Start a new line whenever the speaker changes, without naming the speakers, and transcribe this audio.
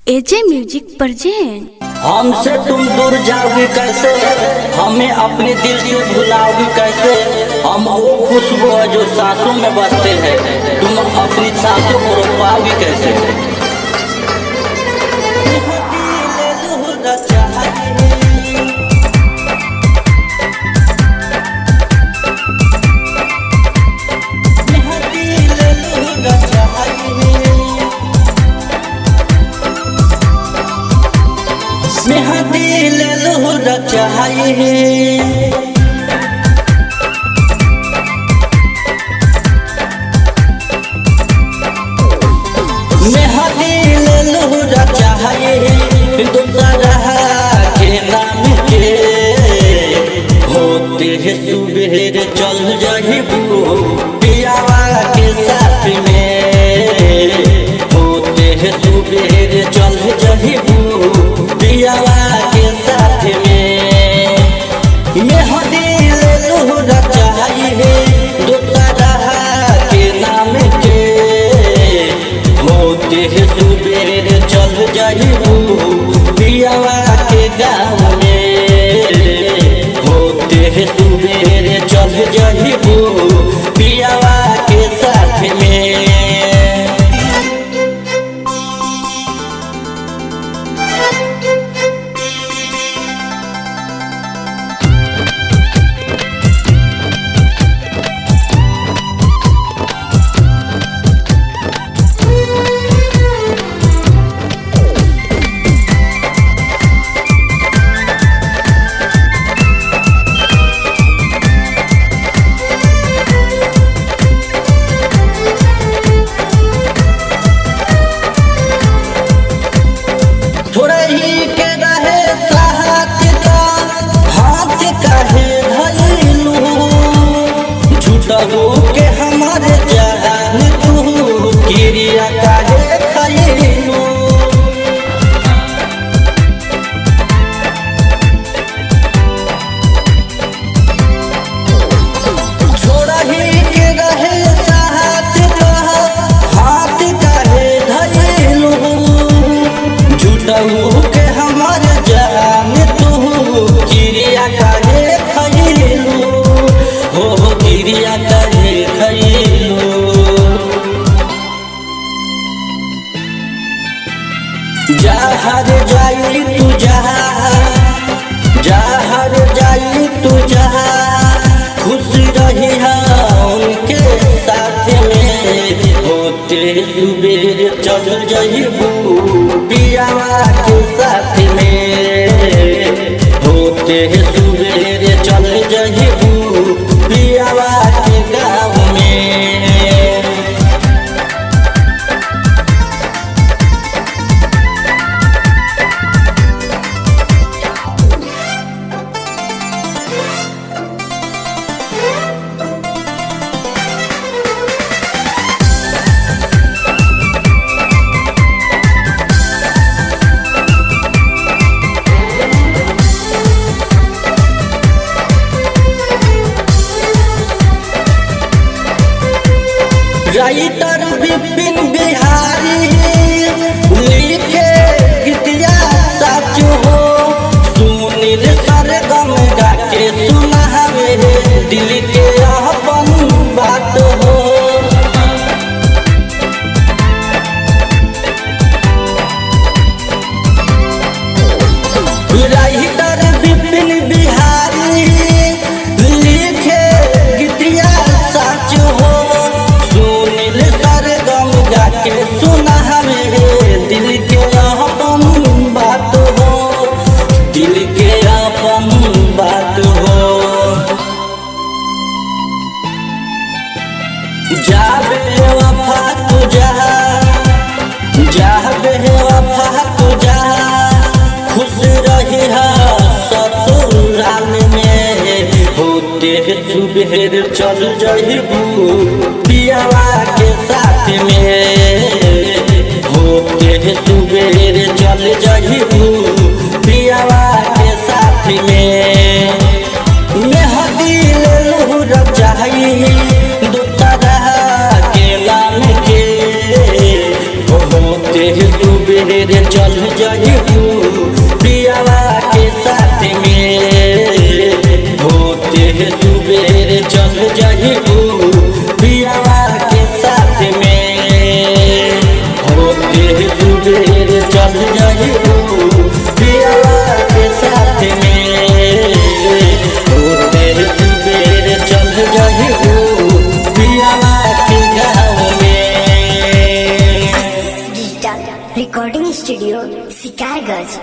एजे music present.
हमसे तुम दूर जाओगी कैसे, हमें अपने दिल से भुलाओगी कैसे। हम वो खुशबू है जो सांसों में बसते हैं, तुम अपनी सांसों को रोपाओगी कैसे। मेहंदी ले लो चाहिए, मेहंदी ले लो चाहिए। दूसरा के नाम के होते हैं सुबह चल जाइबू पियावा के साथ में, होते हैं सुबह चल जाइबू पियावा के साथ में। मेहंदी ले लो चाहिए दूसरा के नाम के, होते हैं सुबह चल जाइबू पियावा के गाँव में, होते हैं सुबह चल जाइबू पियावा के साथ में। थोड़े ही के रहे साथ का हाथ काहे धइलू, झूठो के हमारे जान तू किरिया काहे खइलू। छोड़ा ही के रहे साथ का हाथ काहे धइलू, झूठो के हमारे जान तू किरिया काहे खइलू, हो किरिया काहे खइलू। जहर जाई तू जहर जाई तू खुश रही उनके साथ में, होते सुबह चल जाइबू पियावा के साथ में, होते सुबह चल जाइबू पियावा के गाँव में। राइटर विपिन बिहारी लिखे गीतिया सच हो, सुनील सरगम गा के सुनावे दिल के अपन बात हो। राइटर विपिन बिहारी लिखे गीतिया सच हो, सुनील सरगम गा के सुनावे दिल के अपन बात हो, दिल के अपन बात हो। जाबे वफा तू जाबे वफा तू खुश रही ससुराल में, होते सुबह चल जाइबू पियावा के साथ में, होते सुबह चल जाइबू पियावा के साथ में। मेहंदी ले लो चाहिए दूसरा के नाम के, होते सुबह चल जाइबू पियावा के साथ में, होते सुबेरे चल जाइबू पियावा के साथ में, होते सुबेरे चल जाइबू पियावा के साथ में, होते सुबेरे चल जाइबू पियावा के गाँव में।
Digital recording studio Shikarganj.